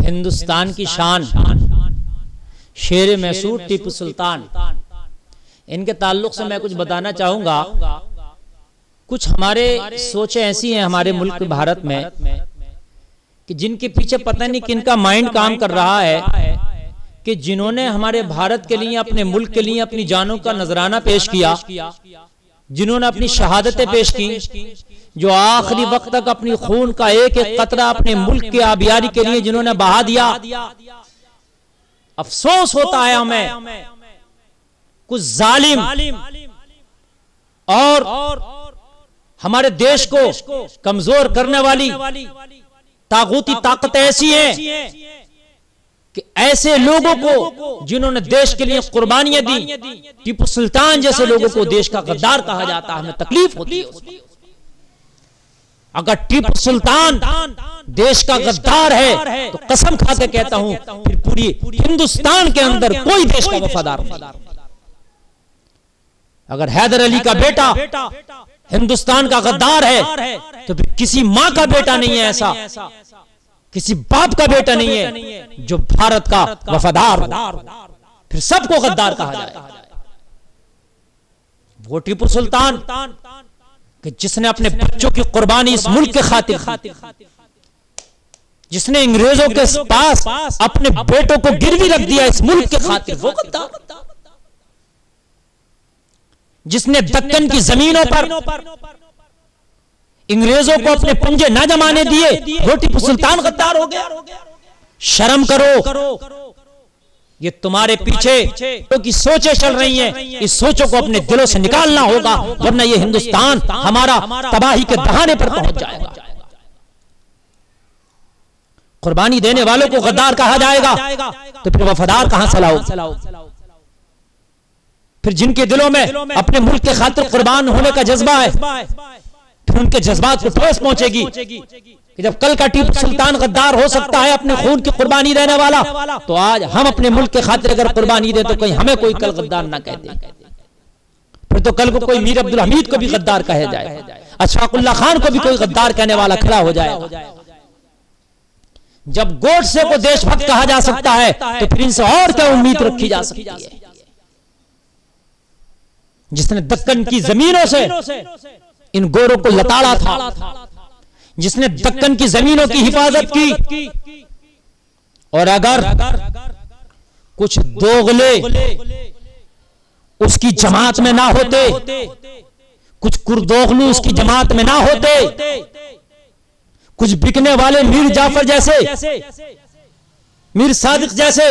हिंदुस्तान की शान, शेर मैसूर टीपू सुल्तान, इनके ताल्लुक से मैं कुछ बताना चाहूंगा। कुछ हमारे सोचें ऐसी हैं हमारे मुल्क भारत में कि जिनके पीछे पता नहीं किनका माइंड काम कर रहा है कि जिन्होंने हमारे भारत के लिए, अपने मुल्क के लिए अपनी जानों का नजराना पेश किया, जिन्होंने अपनी शहादतें पेश की, जो आखिरी वक्त तक अपनी खून का एक एक कतरा अपने मुल्क के आबियारी के लिए जिन्होंने बहा दिया, अफसोस होता है हमें कुछ जालिम और हमारे देश को कमजोर करने वाली तागूती ताकतें ऐसी हैं कि ऐसे लोगों को जिन्होंने देश के लिए कुर्बानियां दी, टीपू सुल्तान जैसे लोगों को देश का गद्दार कहा जाता है, हमें तकलीफ होती है। अगर टीपू सुल्तान देश का गद्दार है तो कसम खा के कहता हूं फिर पूरी हिंदुस्तान के अंदर कोई देश का वफादार नहीं। अगर हैदर अली का बेटा हिंदुस्तान का गद्दार है तो फिर किसी मां का बेटा नहीं है ऐसा, किसी बाप का बेटा नहीं है जो भारत का वफादार हो, फिर सबको गद्दार कहा जाए। वो टीपू सुल्तान कि जिसने अपने बच्चों की कुर्बानी इस मुल्क के खातिर, जिसने अंग्रेजों के पास अपने बेटों को गिरवी रख दिया इस मुल्क के खातिर, वो गद्दार। जिसने दक्कन की जमीनों पर अंग्रेजों को अपने पंजे न जमाने दिए, वो टीपू सुल्तान गद्दार हो गया। शर्म करो, ये तुम्हारे पीछे तो की सोचें चल रही हैं, इस सोचों को अपने दिलों से निकालना होगा, वरना ये हिंदुस्तान हमारा तबाही के दहाने पर पहुंच जाएगा। कुर्बानी देने वालों को गद्दार कहा जाएगा तो फिर वफादार कहां से लाओ? फिर जिनके दिलों में अपने मुल्क के खातिर कुर्बान होने का जज्बा है, फिर उनके जज्बात को ठेस पहुंचेगी कि जब कल का टीपू सुल्तान गद्दार हो सकता है, अपने खून की कुर्बानी देने वाला, तो आज हम अपने मुल्क के खातिर अगर कुर्बानी दे तो कहीं हमें कोई कल गद्दार ना कह दे। फिर तो कल को कोई मीर अब्दुल हमीद को भी गद्दार कहे जाए, अशफाकुल्लाह खान को भी कोई गद्दार कहने वाला खड़ा हो जाएगा। जब गोडसे को देशभक्त कहा जा सकता है तो फिर इनसे और क्या उम्मीद रखी जा सकती है? जिसने दक्कन की जमीनों से इन गोरों को लताड़ा था, जिसने दक्कन की जमीनों की हिफाजत की, और अगर कुछ दोगले उसकी जमात में ना होते, कुछ कुर्दोगलू उसकी जमात में ना होते, कुछ बिकने वाले मीर जाफर जैसे, मीर सादिक जैसे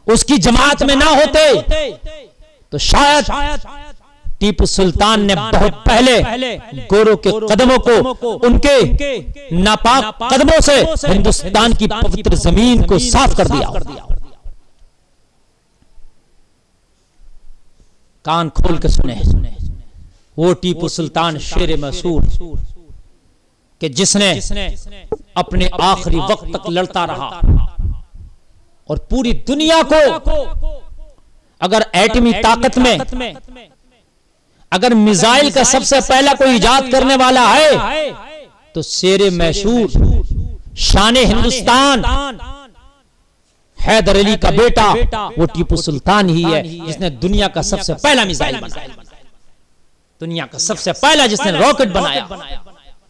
उसकी जमात में ना होते, तो शायद टीपू सुल्तान ने बहुत पहले गोरों के कदमों को, उनके नापाक कदमों से हिंदुस्तान की पवित्र जमीन को साफ कर दिया। कान खोल के सुने, वो टीपू सुल्तान शेर मैसूर कि जिसने अपने आखिरी वक्त तक लड़ता रहा और पूरी दुनिया को अगर एटमी ताकत में अगर मिसाइल का सबसे पहला कोई इजाद करने वाला है तो शेर मैसूर, शान हिंदुस्तान, हैदर अली का बेटा वो टीपू सुल्तान ही है, जिसने दुनिया का सबसे पहला मिसाइल बनाया, दुनिया का सबसे पहला जिसने रॉकेट बनाया।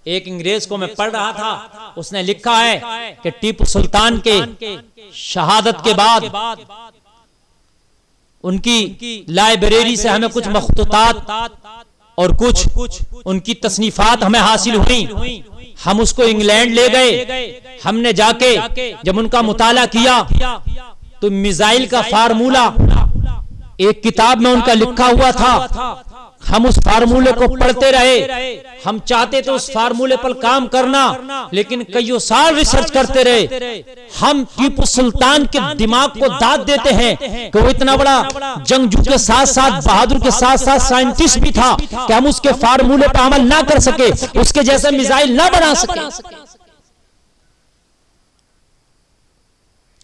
एक अंग्रेज को मैं पढ़ रहा था, उसने लिखा है कि टीपू सुल्तान के शहादत के बाद उनकी लाइब्रेरी से हमें कुछ मखतूतात और कुछ उनकी तसनीफात हमें हासिल हुई। हम उसको इंग्लैंड ले गए, हमने जाके जब उनका मुताला किया तो मिसाइल का फार्मूला एक किताब में उनका लिखा हुआ था। हम उस फार्मूले को पढ़ते रहे, हम चाहते तो उस फार्मूले पर काम करना, लेकिन कईयों साल रिसर्च करते रहे। हम टीपू सुल्तान के दिमाग को दाद देते हैं कि वो इतना बड़ा जंगजू के साथ साथ, बहादुर के साथ साथ साइंटिस्ट भी था कि हम उसके फार्मूले पर अमल ना कर सके, उसके जैसा मिसाइल ना बना सके।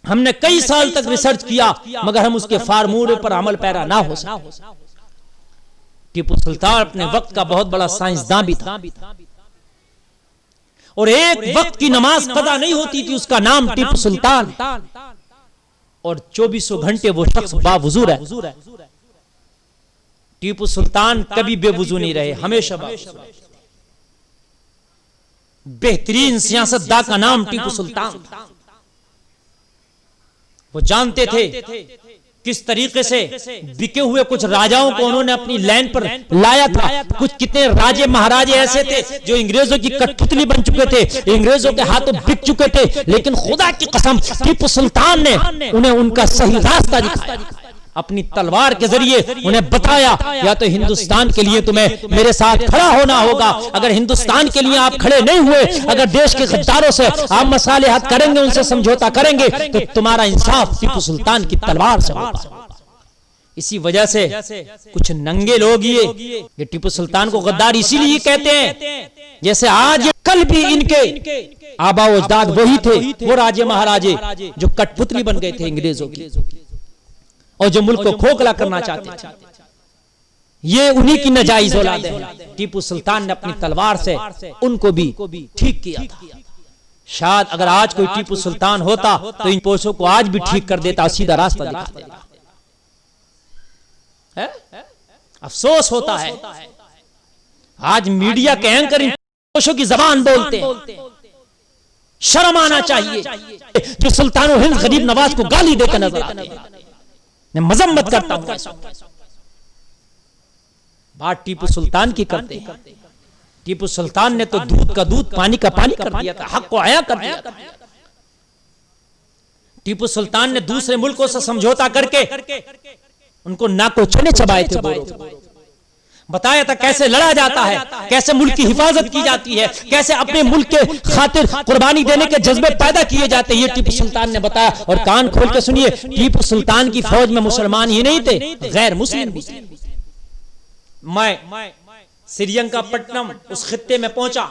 हमने कई साल तक रिसर्च किया मगर हम उसके फार्मूले पर अमल पैरा ना हो सके। टीपू सुल्तान अपने वक्त का बहुत बड़ा साइंसदान भी था और एक वक्त की नमाज कदा नहीं होती थी, उसका नाम टीपू सुल्तान। और 24 घंटे वो शख्स बावुजू है। टीपू सुल्तान कभी बेवुजू नहीं रहे, हमेशा बावुजू। बेहतरीन सियासतदान का नाम टीपू सुल्तान। वो जानते थे किस तरीके से बिके हुए कुछ राजाओं को उन्होंने अपनी लैंड पर लाया था। कुछ कितने राजे महाराजे ऐसे थे जो अंग्रेजों की कठपुतली बन चुके थे, अंग्रेजों के हाथों बिक चुके थे, लेकिन खुदा की कसम टीपू सुल्तान ने उन्हें उनका सही रास्ता दिखाया। अपनी तलवार के जरिए उन्हें बताया, या तो हिंदुस्तान के लिए तुम्हें मेरे साथ खड़ा होना होगा, अगर हिंदुस्तान के लिए आप खड़े नहीं हुए, अगर देश के गद्दारों से आप मसालेहत करेंगे, उनसे समझौता करेंगे, तो तुम्हारा इंसाफ टीपू सुल्तान की तलवार से होगा। इसी वजह से कुछ नंगे लोग ये टीपू सुल्तान को गद्दार इसीलिए कहते हैं, जैसे आज कल भी इनके आबा व अजदाद वही थे, वो राजे महाराजे जो कठपुतली बन गए थे अंग्रेजों की, और जो मुल्क को खोखला करना चाहते थे। ये उन्हीं की नाजायज औलाद है। टीपू सुल्तान ने अपनी तलवार से उनको भी ठीक किया था। शायद अगर आज कोई टीपू सुल्तान होता तो इन पोषों को आज भी ठीक कर देता, सीधा रास्ता दिखा देता। अफसोस होता है आज मीडिया के एंकर इन पोषों की जबान बोलते हैं। शर्म आना चाहिए जो सुल्तान हिंद गरीब नवाज को गाली देकर नजर आते हैं। मैं मजम्मत करता हूं। बात टीपू सुल्तान की करते हैं। टीपू सुल्तान ने तो दूध का दूध, पानी का पानी कर दिया था, हक को आया कर दिया था। टीपू सुल्तान ने दूसरे मुल्कों से समझौता करके उनको नाको चने चबाए थे, बताया था कैसे लड़ा जाता है, कैसे मुल्क की हिफाजत की जाती है, कैसे अपने मुल्क के खातिर कुर्बानी देने के जज्बे पैदा किए जाते हैं। ये टीपू सुल्तान ने बताया। और कान खोल के सुनिए, टीपू सुल्तान की फौज में मुसलमान ही नहीं थे, गैर मुस्लिम भी थे। मैं श्रीरंगापट्टनम उस खित्ते में पहुंचा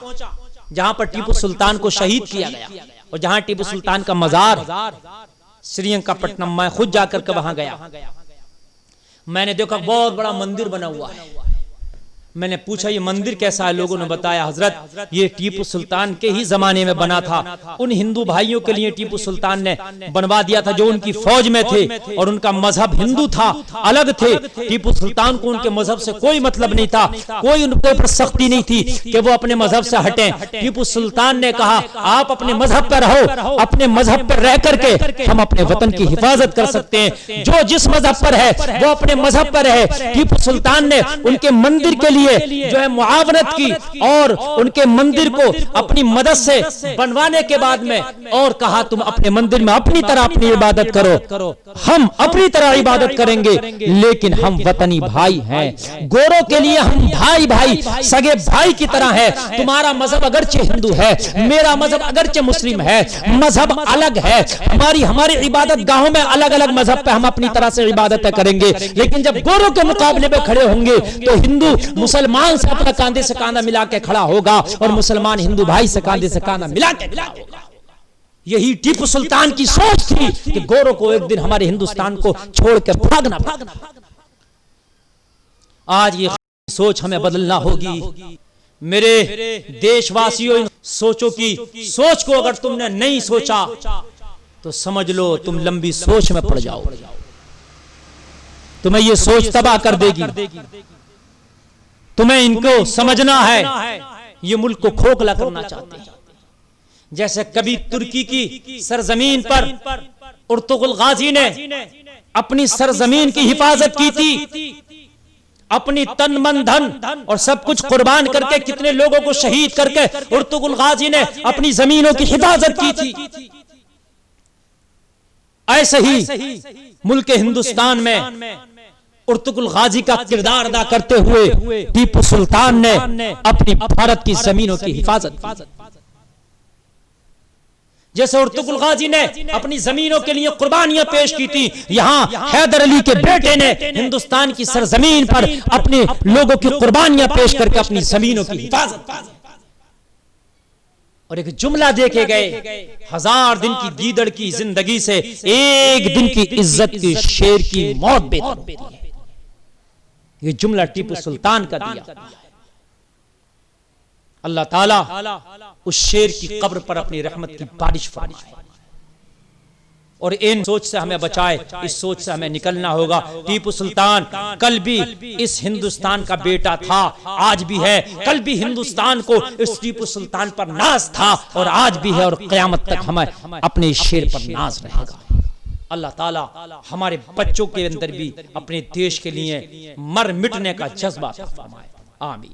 जहां पर टीपू सुल्तान को शहीद किया गया, और जहां टीपू सुल्तान का मजार श्रीरंगापट्टनम, मैं खुद जाकर के वहां गया। मैंने देखा बहुत बड़ा मंदिर बना हुआ है। मैंने पूछा ये मंदिर कैसा है? लोगों ने बताया हजरत ये टीपू सुल्तान के ही जमाने में बना था। उन हिंदू भाइयों के लिए टीपू सुल्तान ने बनवा दिया था जो उनकी फौज में थे और उनका मजहब हिंदू था, अलग थे। टीपू सुल्तान को उनके मजहब से कोई मतलब नहीं था, कोई उनके ऊपर सख्ती नहीं थी कि वो अपने मजहब से हटें। टीपू सुल्तान ने कहा आप अपने मजहब पर रहो, अपने मजहब पर रह करके हम अपने वतन की हिफाजत कर सकते हैं। जो जिस मजहब पर है वो अपने मजहब पर रहे। टीपू सुल्तान ने उनके मंदिर के जो है मुआवनत की और उनके मंदिर को अपनी मदद से बनवाने के बाद में और कहा तुम अपने मंदिर में अपनी तरह अपनी इबादत करो, हम अपनी तरह इबादत करेंगे, लेकिन हम वतनी भाई हैं। गोरों के लिए हम भाई भाई सगे भाई की तरह है। तुम्हारा मजहब अगरचे हिंदू है, मेरा मजहब अगरचे मुस्लिम है, मजहब अलग है, हमारी इबादत गाहों में अलग अलग मजहब पे हम अपनी तरह से इबादत करेंगे, लेकिन जब गोरों के मुकाबले में खड़े होंगे तो हिंदू मुसलमान से अपना कांधे से कांधा मिला के खड़ा होगा और मुसलमान हिंदू भाई से कांधे से कांधा मिला के खड़ा होगा। यही टीपू सुल्तान की सोच थी कि गोरों को एक दिन हमारे हिंदुस्तान को छोड़कर भागना। आज ये सोच हमें बदलना होगी। मेरे देशवासियों, सोचो की सोच को अगर तुमने नहीं सोचा तो समझ लो तुम लंबी सोच में पड़ जाओ, तुम्हें ये सोच तबाह कर देगी। तुम्हें इनको समझना है ये मुल्क को खोखला करना चाहते हैं। जैसे कभी तुर्की की सरजमीन पर उर्तुगुल गाजी ने अपनी सरजमीन की हिफाजत की थी, अपनी तन मन धन और सब कुछ कुर्बान करके कितने लोगों को शहीद करके उर्तुगुल गाजी ने अपनी जमीनों की हिफाजत की थी। ऐसे ही मुल्क हिंदुस्तान में उर्तुगुल गाजी का किरदार अदा करते हुए टीपू सुल्तान ने अपनी भारत की जमीनों की हिफाजत की। जैसे उर्तुगुल गाजी ने अपनी जमीनों के लिए कुर्बानियां पेश की थी, यहाँ हैदर अली के बेटे ने हिंदुस्तान की सरजमीन पर अपने लोगों की कुर्बानियां पेश करके अपनी जमीनों की हिफाजत की। और एक जुमला देखे गए, 1000 दिन की गीदड़ की जिंदगी से एक दिन की इज्जत की शेर की मौत बेहतर होती है। ये जुमला टीपू सुल्तान का दिया। अल्लाह ताला उस शेर की कब्र पर अपनी रहमत की बारिश फरमाए और इन सोच से हमें बचाए। इस सोच से हमें निकलना होगा। टीपू सुल्तान कल भी इस हिंदुस्तान का बेटा था, आज भी है। कल भी हिंदुस्तान को इस टीपू सुल्तान पर नाज था और आज भी है और क़यामत तक हमें अपने इस शेर पर नाज रहेगा। अल्लाह ताला हमारे बच्चों के अंदर भी अपने देश के लिए मर मिटने का जज्बा फरमाए। आमीन।